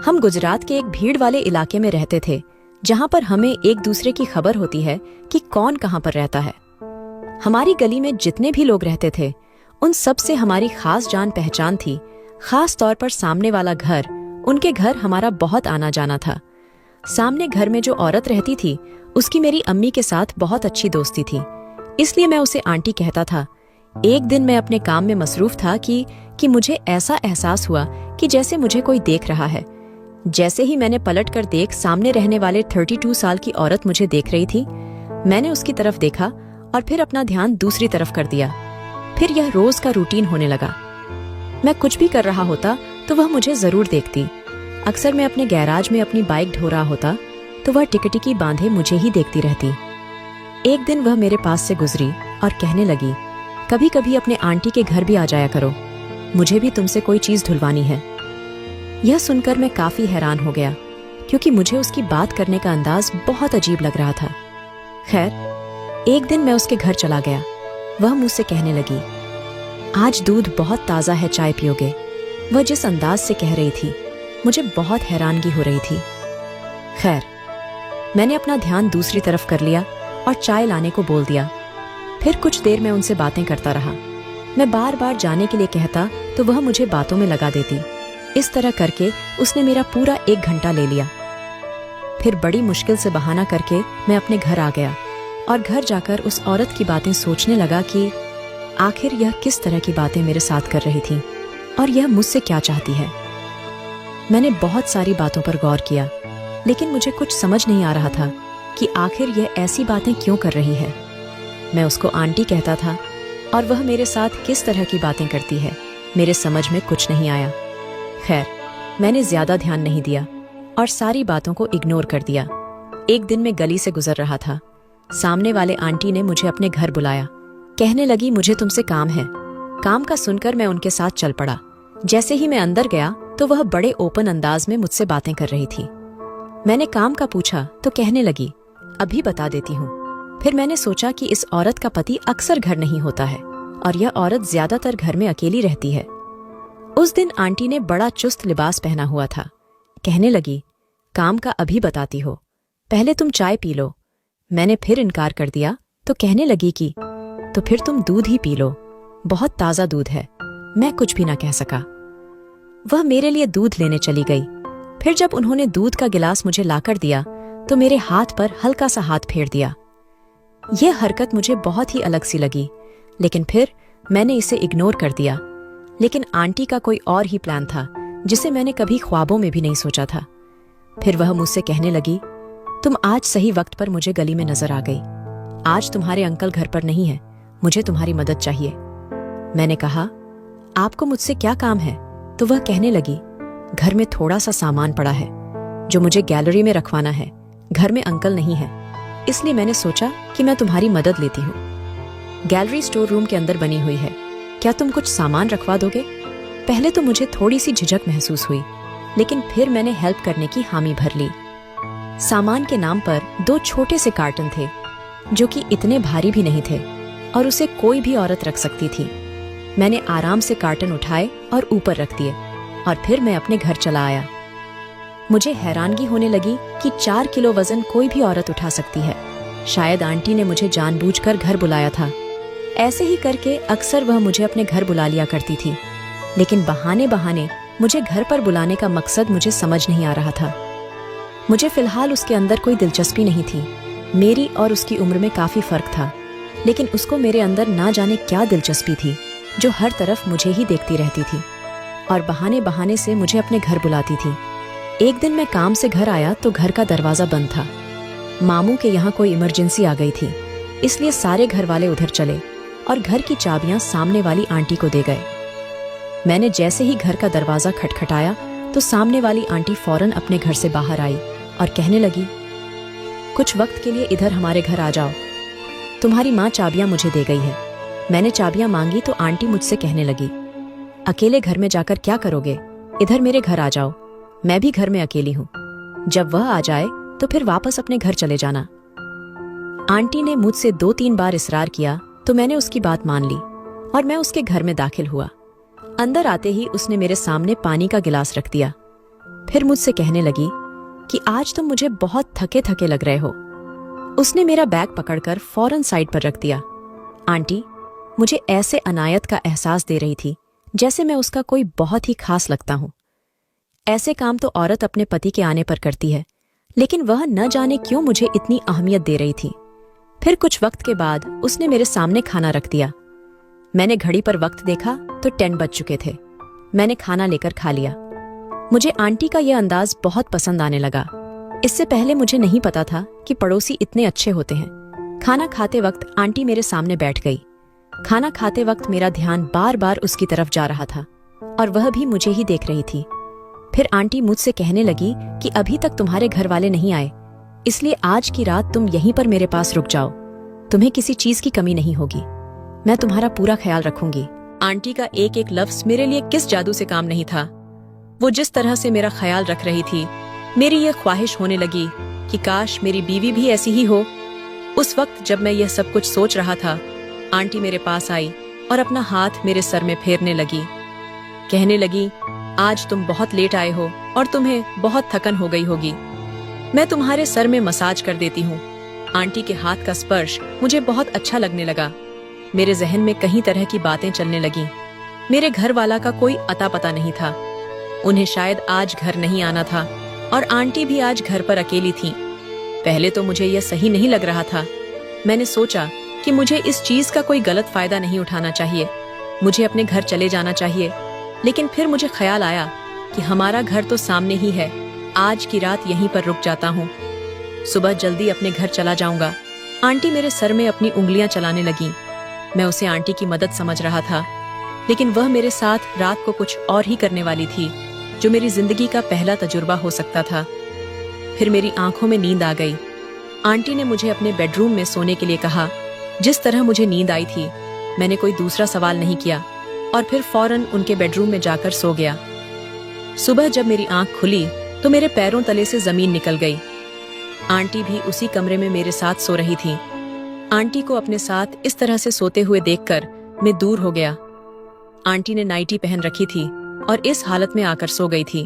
हम गुजरात के एक भीड़ वाले इलाके में रहते थे, जहां पर हमें एक दूसरे की खबर होती है कि कौन कहां पर रहता है। हमारी गली में जितने भी लोग रहते थे, उन सब से हमारी खास जान पहचान थी। खास तौर पर सामने वाला घर, उनके घर हमारा बहुत आना जाना था। सामने घर में जो औरत रहती थी, उसकी मेरी अम्मी के साथ बहुत अच्छी दोस्ती थी, इसलिए मैं उसे आंटी कहता था। एक दिन मैं अपने काम में मसरूफ था कि मुझे ऐसा एहसास हुआ कि जैसे मुझे कोई देख रहा है। जैसे ही मैंने पलट कर देख, सामने रहने वाले 32 साल की औरत मुझे देख रही थी। मैंने उसकी तरफ देखा और फिर अपना ध्यान दूसरी तरफ कर दिया। फिर यह रोज का रूटीन होने लगा। मैं कुछ भी कर रहा होता तो वह मुझे जरूर देखती। अक्सर मैं अपने गैराज में अपनी बाइक ढो रहा होता तो वह टिकटिकी बांधे मुझे ही देखती रहती। एक दिन वह मेरे पास से गुजरी और कहने लगी, कभी कभी अपने आंटी के घर भी आ जाया करो, मुझे भी तुमसे कोई चीज धुलवानी है। यह सुनकर मैं काफी हैरान हो गया, क्योंकि मुझे उसकी बात करने का अंदाज बहुत अजीब लग रहा था। खैर, एक दिन मैं उसके घर चला गया। वह मुझसे कहने लगी, आज दूध बहुत ताजा है, चाय पियोगे? वह जिस अंदाज से कह रही थी, मुझे बहुत हैरानगी हो रही थी। खैर, मैंने अपना ध्यान दूसरी तरफ कर लिया और चाय लाने को बोल दिया। फिर कुछ देर मैं उनसे बातें करता रहा। मैं बार बार जाने के लिए कहता तो वह मुझे बातों में लगा देती। इस तरह करके उसने मेरा पूरा 1 घंटा ले लिया। फिर बड़ी मुश्किल से बहाना करके मैं अपने घर आ गया और घर जाकर उस औरत की बातें सोचने लगा कि आखिर यह किस तरह की बातें मेरे साथ कर रही थी और यह मुझसे क्या चाहती है। मैंने बहुत सारी बातों पर गौर किया, लेकिन मुझे कुछ समझ नहीं आ रहा था कि आखिर यह ऐसी बातें क्यों कर रही है। मैं उसको आंटी कहता था और वह मेरे साथ किस तरह की बातें करती है, मेरे समझ में कुछ नहीं आया। खैर, मैंने ज्यादा ध्यान नहीं दिया और सारी बातों को इग्नोर कर दिया। एक दिन मैं गली से गुजर रहा था। सामने वाले आंटी ने मुझे अपने घर बुलाया। कहने लगी, मुझे तुमसे काम है। काम का सुनकर मैं उनके साथ चल पड़ा। जैसे ही मैं अंदर गया तो वह बड़े ओपन अंदाज में मुझसे बातें कर रही थी। मैंने काम का पूछा तो कहने लगी, अभी बता देती हूँ। फिर मैंने सोचा कि इस औरत का पति अक्सर घर नहीं होता है और यह औरत ज्यादातर घर में अकेली रहती है। उस दिन आंटी ने बड़ा चुस्त लिबास पहना हुआ था। कहने लगी, काम का अभी बताती हो, पहले तुम चाय पी लो। मैंने फिर इनकार कर दिया तो कहने लगी कि तो फिर तुम दूध ही पी लो, बहुत ताजा दूध है। मैं कुछ भी ना कह सका। वह मेरे लिए दूध लेने चली गई। फिर जब उन्होंने दूध का गिलास मुझे लाकर दिया तो मेरे हाथ पर हल्का सा हाथ फेर दिया। यह हरकत मुझे बहुत ही अलग सी लगी, लेकिन फिर मैंने इसे इग्नोर कर दिया। लेकिन आंटी का कोई और ही प्लान था, जिसे मैंने कभी ख्वाबों में भी नहीं सोचा था। फिर वह मुझसे कहने लगी, तुम आज सही वक्त पर मुझे गली में नजर आ गई। आज तुम्हारे अंकल घर पर नहीं है, मुझे तुम्हारी मदद चाहिए। मैंने कहा, आपको मुझसे क्या काम है? तो वह कहने लगी, घर में थोड़ा सा सामान पड़ा है जो मुझे गैलरी में रखवाना है। घर में अंकल नहीं है, इसलिए मैंने सोचा कि मैं तुम्हारी मदद लेती हूँ। गैलरी स्टोर रूम के अंदर बनी हुई है, क्या तुम कुछ सामान रखवा दोगे? पहले तो मुझे थोड़ी सी झिझक महसूस हुई, लेकिन फिर मैंने हेल्प करने की हामी भर ली। सामान के नाम पर 2 छोटे से कार्टन थे, जो कि इतने भारी भी नहीं थे और उसे कोई भी औरत रख सकती थी। मैंने आराम से कार्टन उठाए और ऊपर रख दिए और फिर मैं अपने घर चला आया। मुझे हैरानगी होने लगी कि 4 किलो वजन कोई भी औरत उठा सकती है। शायद आंटी ने मुझे जानबूझकर घर बुलाया था। ऐसे ही करके अक्सर वह मुझे अपने घर बुला लिया करती थी, लेकिन बहाने बहाने मुझे घर पर बुलाने का मकसद मुझे समझ नहीं आ रहा था। मुझे फिलहाल उसके अंदर कोई दिलचस्पी नहीं थी। मेरी और उसकी उम्र में काफी फर्क था, लेकिन उसको मेरे अंदर ना जाने क्या दिलचस्पी थी, जो हर तरफ मुझे ही देखती रहती थी और बहाने बहाने से मुझे अपने घर बुलाती थी। एक दिन मैं काम से घर आया तो घर का दरवाजा बंद था। मामू के यहाँ कोई इमरजेंसी आ गई थी, इसलिए सारे घर वाले उधर चले और घर की चाबियां सामने वाली आंटी को दे गए। मैंने जैसे ही घर का दरवाजा खटखटाया तो सामने वाली आंटी फौरन अपने घर से बाहर आई और कहने लगी, कुछ वक्त के लिए इधर हमारे घर आ जाओ, तुम्हारी माँ चाबियां मुझे दे गई है। मैंने चाबियां मांगी तो आंटी मुझसे कहने लगी, अकेले घर में जाकर क्या करोगे? इधर मेरे घर आ जाओ, मैं भी घर में अकेली हूँ। जब वह आ जाए तो फिर वापस अपने घर चले जाना। आंटी ने मुझसे 2-3 बार इसरार किया तो मैंने उसकी बात मान ली और मैं उसके घर में दाखिल हुआ। अंदर आते ही उसने मेरे सामने पानी का गिलास रख दिया। फिर मुझसे कहने लगी कि आज तुम मुझे बहुत थके थके लग रहे हो। उसने मेरा बैग पकड़कर फौरन साइड पर रख दिया। आंटी मुझे ऐसे अनायत का एहसास दे रही थी जैसे मैं उसका कोई बहुत ही खास लगता हूं। ऐसे काम तो औरत अपने पति के आने पर करती है, लेकिन वह न जाने क्यों मुझे इतनी अहमियत दे रही थी। फिर कुछ वक्त के बाद उसने मेरे सामने खाना रख दिया। मैंने घड़ी पर वक्त देखा तो 10 बज चुके थे। मैंने खाना लेकर खा लिया। मुझे आंटी का यह अंदाज बहुत पसंद आने लगा। इससे पहले मुझे नहीं पता था कि पड़ोसी इतने अच्छे होते हैं। खाना खाते वक्त आंटी मेरे सामने बैठ गई। खाना खाते वक्त मेरा ध्यान बार बार उसकी तरफ जा रहा था और वह भी मुझे ही देख रही थी। फिर आंटी मुझसे कहने लगी कि अभी तक तुम्हारे घर वाले नहीं आए, इसलिए आज की रात तुम यहीं पर मेरे पास रुक जाओ। तुम्हें किसी चीज की कमी नहीं होगी। मैं तुम्हारा पूरा ख्याल रखूंगी। आंटी का एक एक लफ्ज मेरे लिए किस जादू से काम नहीं था। वो जिस तरह से मेरा ख्याल रख रही थी, मेरी यह ख्वाहिश होने लगी कि काश मेरी बीवी भी ऐसी ही हो। उस वक्त जब मैं यह सब कुछ सोच रहा था, आंटी मेरे पास आई और अपना हाथ मेरे सर में फेरने लगी। कहने लगी, आज तुम बहुत लेट आए हो और तुम्हें बहुत थकन हो गई होगी। मैं तुम्हारे सर में मसाज कर देती हूँ। आंटी के हाथ का स्पर्श मुझे बहुत अच्छा लगने लगा। मेरे जहन में कई तरह की बातें चलने लगीं। मेरे घर वाला का कोई अता पता नहीं था। उन्हें शायद आज घर नहीं आना था और आंटी भी आज घर पर अकेली थी। पहले तो मुझे यह सही नहीं लग रहा था। मैंने सोचा कि मुझे इस चीज का कोई गलत फायदा नहीं उठाना चाहिए। मुझे अपने घर चले जाना चाहिए। लेकिन फिर मुझे ख्याल आया कि हमारा घर तो सामने ही है। आज की रात यहीं पर रुक जाता हूँ। सुबह जल्दी अपने घर चला जाऊंगा। आंटी मेरे सर में अपनी उंगलियां चलाने लगी। मैं उसे आंटी की मदद समझ रहा था, लेकिन वह मेरे साथ रात को कुछ और ही करने वाली थी, जो मेरी जिंदगी का पहला तजुर्बा हो सकता था। फिर मेरी आंखों में नींद आ गई। आंटी ने मुझे अपने बेडरूम में सोने के लिए कहा। जिस तरह मुझे नींद आई थी, मैंने कोई दूसरा सवाल नहीं किया और फिर फौरन उनके बेडरूम में जाकर सो गया। सुबह जब मेरी आंख खुली तो मेरे पैरों तले से जमीन निकल गई। आंटी भी उसी कमरे में मेरे साथ सो रही थी। आंटी को अपने साथ इस तरह से सोते हुए देखकर मैं दूर हो गया। आंटी ने नाइटी पहन रखी थी और इस हालत में आकर सो गई थी।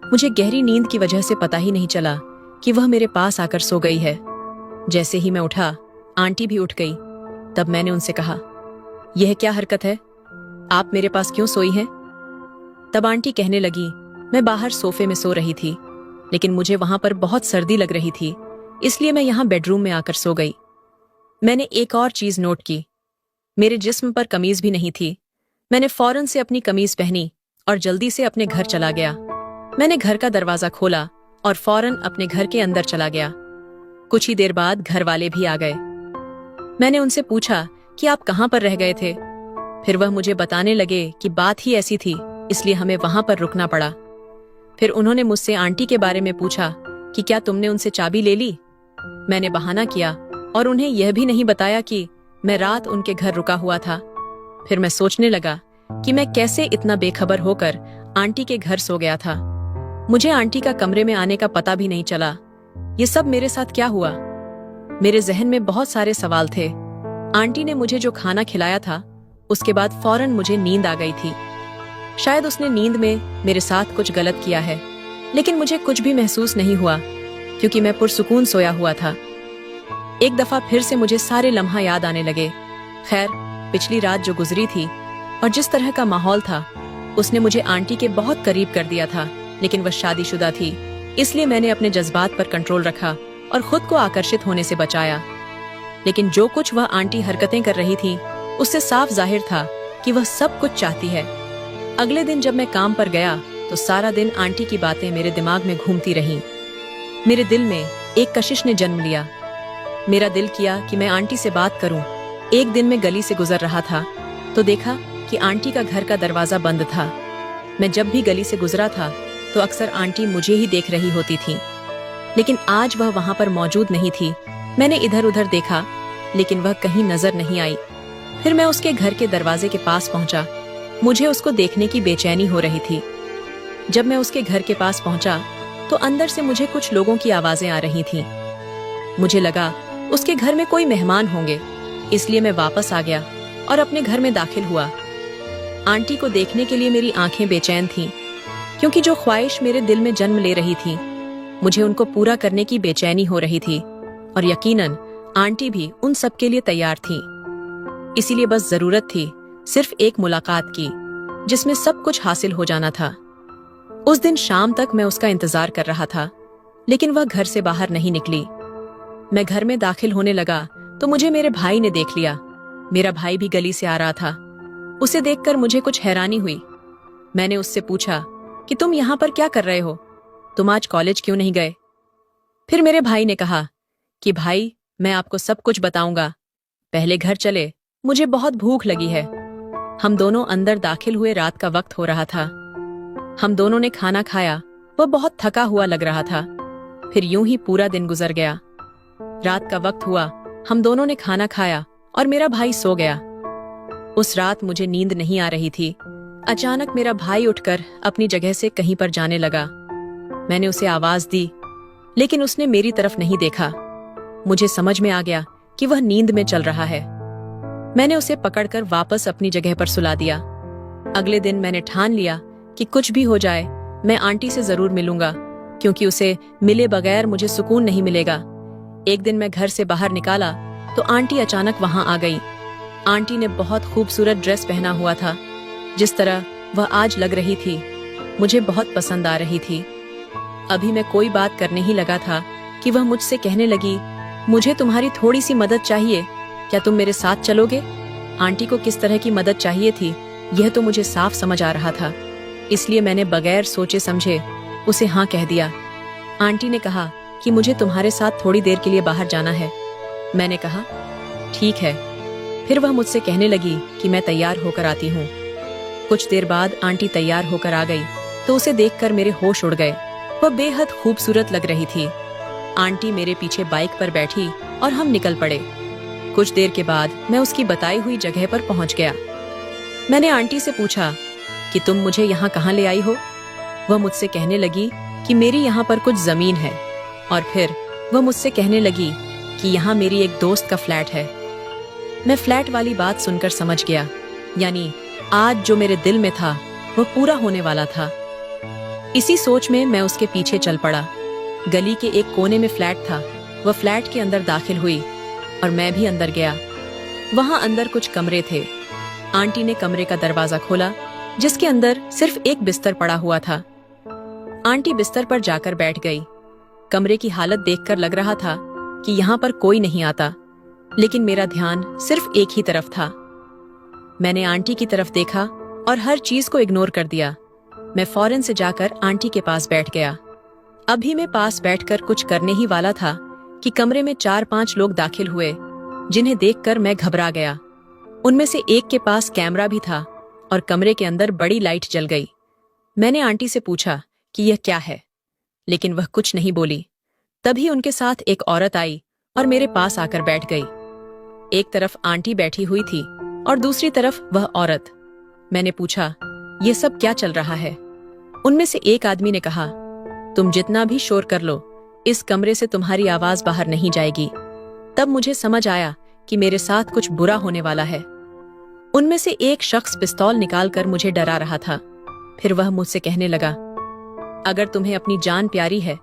मुझे गहरी नींद की वजह से पता ही नहीं चला कि वह मेरे पास आकर सो गई है। जैसे ही मैं उठा, आंटी भी उठ गई। तब मैंने उनसे कहा, यह क्या हरकत है? आप मेरे पास क्यों सोई हैं? तब आंटी कहने लगी, मैं बाहर सोफे में सो रही थी, लेकिन मुझे वहां पर बहुत सर्दी लग रही थी, इसलिए मैं यहाँ बेडरूम में आकर सो गई। मैंने एक और चीज नोट की, मेरे जिस्म पर कमीज भी नहीं थी। मैंने फौरन से अपनी कमीज पहनी और जल्दी से अपने घर चला गया। मैंने घर का दरवाजा खोला और फौरन अपने घर के अंदर चला गया। कुछ ही देर बाद घर वाले भी आ गए। मैंने उनसे पूछा कि आप कहाँ पर रह गए थे। फिर वह मुझे बताने लगे कि बात ही ऐसी थी, इसलिए हमें वहां पर रुकना पड़ा। फिर उन्होंने मुझसे आंटी के बारे में पूछा कि क्या तुमने उनसे चाबी ले ली। मैंने बहाना किया और उन्हें यह भी नहीं बताया कि मैं रात उनके घर रुका हुआ था। फिर मैं सोचने लगा कि मैं कैसे इतना बेखबर होकर आंटी के घर सो गया था। मुझे आंटी का कमरे में आने का पता भी नहीं चला। ये सब मेरे साथ क्या हुआ? मेरे जहन में बहुत सारे सवाल थे। आंटी ने मुझे जो खाना खिलाया था, उसके बाद फौरन मुझे नींद आ गई थी। शायद उसने नींद में मेरे साथ कुछ गलत किया है, लेकिन मुझे कुछ भी महसूस नहीं हुआ क्योंकि मैं पुरसुकून सोया हुआ था। एक दफा फिर से मुझे सारे लम्हा याद आने लगे। खैर, पिछली रात जो गुजरी थी और जिस तरह का माहौल था, उसने मुझे आंटी के बहुत करीब कर दिया था, लेकिन वह शादीशुदा थी, इसलिए मैंने अपने जज्बात पर कंट्रोल रखा और खुद को आकर्षित होने से बचाया। लेकिन जो कुछ वह आंटी हरकतें कर रही थी, उससे साफ जाहिर था कि वह सब कुछ चाहती है। अगले दिन जब मैं काम पर गया तो सारा दिन आंटी की बातें मेरे दिमाग में घूमती रहीं। मेरे दिल में एक कशिश ने जन्म लिया। मेरा दिल किया कि मैं आंटी से बात करूं। एक दिन मैं गली से गुजर रहा था तो देखा कि आंटी का घर का दरवाजा बंद था। मैं जब भी गली से गुजरा था तो अक्सर आंटी मुझे ही देख रही होती थी, लेकिन आज वह वहां पर मौजूद नहीं थी। मैंने इधर उधर देखा, लेकिन वह कहीं नजर नहीं आई। फिर मैं उसके घर के दरवाजे के पास पहुंचा। मुझे उसको देखने की बेचैनी हो रही थी। जब मैं उसके घर के पास पहुंचा तो अंदर से मुझे कुछ लोगों की आवाजें आ रही थीं। मुझे लगा उसके घर में कोई मेहमान होंगे, इसलिए मैं वापस आ गया और अपने घर में दाखिल हुआ। आंटी को देखने के लिए मेरी आंखें बेचैन थीं। क्योंकि जो ख्वाहिश मेरे दिल में जन्म ले रही थी, मुझे उनको पूरा करने की बेचैनी हो रही थी, और यकीनन आंटी भी उन सब के लिए तैयार थी। इसीलिए बस जरूरत थी सिर्फ एक मुलाकात की, जिसमें सब कुछ हासिल हो जाना था। उस दिन शाम तक मैं उसका इंतजार कर रहा था, लेकिन वह घर से बाहर नहीं निकली। मैं घर में दाखिल होने लगा तो मुझे मेरे भाई ने देख लिया। मेरा भाई भी गली से आ रहा था। उसे देखकर मुझे कुछ हैरानी हुई। मैंने उससे पूछा कि तुम यहाँ पर क्या कर रहे हो? तुम आज कॉलेज क्यों नहीं गए? फिर मेरे भाई ने कहा कि भाई, मैं आपको सब कुछ बताऊंगा, पहले घर चले, मुझे बहुत भूख लगी है। हम दोनों अंदर दाखिल हुए। रात का वक्त हो रहा था। हम दोनों ने खाना खाया। वह बहुत थका हुआ लग रहा था। फिर यूं ही पूरा दिन गुजर गया। रात का वक्त हुआ, हम दोनों ने खाना खाया और मेरा भाई सो गया। उस रात मुझे नींद नहीं आ रही थी। अचानक मेरा भाई उठकर अपनी जगह से कहीं पर जाने लगा। मैंने उसे आवाज दी, लेकिन उसने मेरी तरफ नहीं देखा। मुझे समझ में आ गया कि वह नींद में चल रहा है। मैंने उसे पकड़कर वापस अपनी जगह पर सुला दिया। अगले दिन मैंने ठान लिया कि कुछ भी हो जाए, मैं आंटी से जरूर मिलूंगा, क्योंकि उसे मिले बगैर मुझे सुकून नहीं मिलेगा। एक दिन मैं घर से बाहर निकाला तो आंटी अचानक वहां आ गई। आंटी ने बहुत खूबसूरत ड्रेस पहना हुआ था। जिस तरह वह आज लग रही थी, मुझे बहुत पसंद आ रही थी। अभी मैं कोई बात करने ही लगा था कि वह मुझसे कहने लगी, मुझे तुम्हारी थोड़ी सी मदद चाहिए, क्या तुम मेरे साथ चलोगे? आंटी को किस तरह की मदद चाहिए थी, यह तो मुझे साफ समझ आ रहा था। इसलिए मैंने बगैर सोचे समझे उसे हाँ कह दिया। आंटी ने कहा कि मुझे तुम्हारे साथ थोड़ी देर के लिए बाहर जाना है। मैंने कहा ठीक है। फिर वह मुझसे कहने लगी कि मैं तैयार होकर आती हूँ। कुछ देर बाद आंटी तैयार होकर आ गई तो उसे देखकर मेरे होश उड़ गए। वह बेहद खूबसूरत लग रही थी। आंटी मेरे पीछे बाइक पर बैठी और हम निकल पड़े। कुछ देर के बाद मैं उसकी बताई हुई जगह पर पहुंच गया। मैंने आंटी से पूछा कि तुम मुझे यहाँ कहाँ ले आई हो? वह मुझसे कहने लगी कि मेरी यहाँ पर कुछ जमीन है, और फिर वह मुझसे कहने लगी कि यहाँ मेरी एक दोस्त का फ्लैट है। मैं फ्लैट वाली बात सुनकर समझ गया, यानी आज जो मेरे दिल में था वह पूरा होने वाला था। इसी सोच में मैं उसके पीछे चल पड़ा। गली के एक कोने में फ्लैट था। वह फ्लैट के अंदर दाखिल हुई और मैं भी अंदर गया। वहां अंदर कुछ कमरे थे। आंटी ने कमरे का दरवाजा खोला, जिसके अंदर सिर्फ एक बिस्तर पड़ा हुआ था। आंटी बिस्तर पर जाकर बैठ गई। कमरे की हालत देखकर लग रहा था कि यहाँ पर कोई नहीं आता, लेकिन मेरा ध्यान सिर्फ एक ही तरफ था। मैंने आंटी की तरफ देखा और हर चीज को इग्नोर कर दिया। मैं फौरन से जाकर आंटी के पास बैठ गया। अभी मैं पास बैठकर कुछ करने ही वाला था कि कमरे में 4-5 लोग दाखिल हुए, जिन्हें देखकर मैं घबरा गया। उनमें से एक के पास कैमरा भी था और कमरे के अंदर बड़ी लाइट जल गई। मैंने आंटी से पूछा कि यह क्या है, लेकिन वह कुछ नहीं बोली। तभी उनके साथ एक औरत आई और मेरे पास आकर बैठ गई। एक तरफ आंटी बैठी हुई थी और दूसरी तरफ वह औरत। मैंने पूछा, ये सब क्या चल रहा है? उनमें से एक आदमी ने कहा, तुम जितना भी शोर कर लो, इस कमरे से तुम्हारी आवाज बाहर नहीं जाएगी। तब मुझे समझ आया कि मेरे साथ कुछ बुरा होने वाला है। उनमें से एक शख्स पिस्तौल निकालकर मुझे डरा रहा था। फिर वह मुझसे कहने लगा, अगर तुम्हें अपनी जान प्यारी है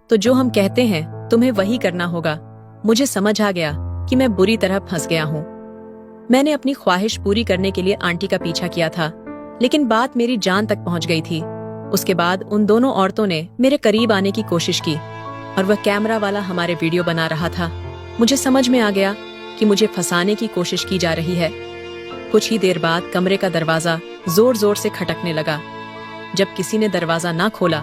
तो जो हम कहते हैं तुम्हें वही करना होगा। मुझे समझ आ गया कि मैं बुरी तरह फंस गया हूँ। मैंने अपनी ख्वाहिश पूरी करने के लिए आंटी का पीछा किया था, लेकिन बात मेरी जान तक पहुंच गई थी। उसके बाद उन दोनों औरतों ने मेरे करीब आने की कोशिश की और वह कैमरा वाला हमारे वीडियो बना रहा था। मुझे समझ में आ गया कि मुझे फंसाने की कोशिश की जा रही है। कुछ ही देर बाद कमरे का दरवाजा जोर जोर से खटकने लगा। जब किसी ने दरवाजा ना खोला,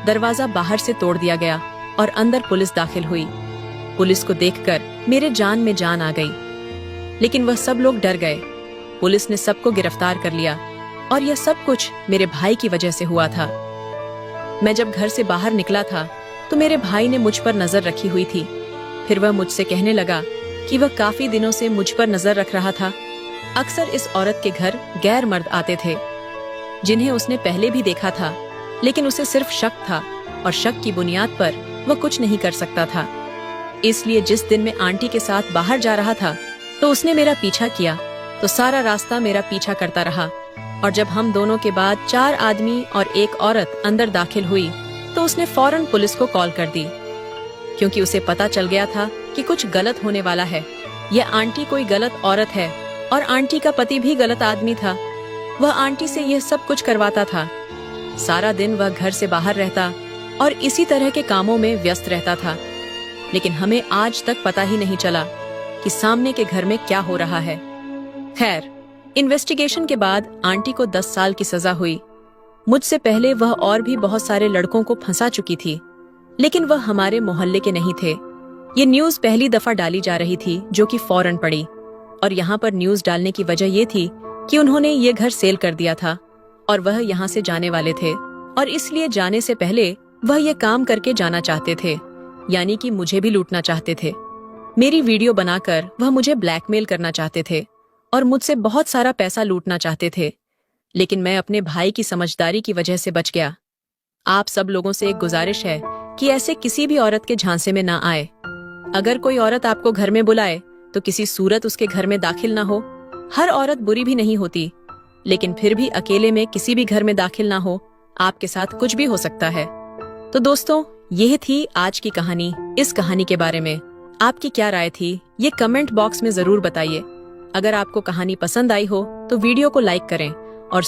दरवाजा बाहर से तोड़ दिया गया और अंदर पुलिस दाखिल हुई। पुलिस को देखकर मेरे जान में जान आ गई, लेकिन वह सब लोग डर गए। पुलिस ने सबको गिरफ्तार कर लिया और यह सब कुछ मेरे भाई की वजह से हुआ था। मैं जब घर से बाहर निकला था तो मेरे भाई ने मुझ पर नजर रखी हुई थी। फिर वह मुझसे कहने लगा कि वह काफी दिनों से मुझ पर नजर रख रहा था। अक्सर इस औरत के घर गैर मर्द आते थे, जिन्हें उसने पहले भी देखा था, लेकिन उसे सिर्फ शक था और शक की बुनियाद पर वह कुछ नहीं कर सकता था। इसलिए जिस दिन मैं आंटी के साथ बाहर जा रहा था तो उसने मेरा पीछा किया, तो सारा रास्ता मेरा पीछा करता रहा। और जब हम दोनों के बाद 4 आदमी और एक औरत अंदर दाखिल हुई तो उसने फौरन पुलिस को कॉल कर दी, क्योंकि उसे पता चल गया था कि कुछ गलत होने वाला है। यह आंटी कोई गलत औरत है और आंटी का पति भी गलत आदमी था। वह आंटी से यह सब कुछ करवाता था। सारा दिन वह घर से बाहर रहता और इसी तरह के कामों में व्यस्त रहता था, लेकिन हमें आज तक पता ही नहीं चला कि सामने के घर में क्या हो रहा है। खैर, इन्वेस्टिगेशन के बाद आंटी को 10 साल की सजा हुई। मुझसे पहले वह और भी बहुत सारे लड़कों को फंसा चुकी थी, लेकिन वह हमारे मोहल्ले के नहीं थे। ये न्यूज़ पहली दफा डाली जा रही थी, जो कि फौरन पड़ी। और यहाँ पर न्यूज़ डालने की वजह ये थी कि उन्होंने ये घर सेल कर दिया था और वह यहाँ से जाने वाले थे, और इसलिए जाने से पहले वह ये काम करके जाना चाहते थे, यानी कि मुझे भी लूटना चाहते थे। मेरी वीडियो बनाकर वह मुझे ब्लैकमेल करना चाहते थे और मुझसे बहुत सारा पैसा लूटना चाहते थे, लेकिन मैं अपने भाई की समझदारी की वजह से बच गया। आप सब लोगों से एक गुजारिश है कि ऐसे किसी भी औरत के झांसे में ना आए। अगर कोई औरत आपको घर में बुलाए तो किसी सूरत उसके घर में दाखिल ना हो। हर औरत बुरी भी नहीं होती, लेकिन फिर भी अकेले में किसी भी घर में दाखिल ना हो। आपके साथ कुछ भी हो सकता है। तो दोस्तों, यह थी आज की कहानी। इस कहानी के बारे में आपकी क्या राय थी, ये कमेंट बॉक्स में जरूर बताइए। अगर आपको कहानी पसंद आई हो तो वीडियो को लाइक करें और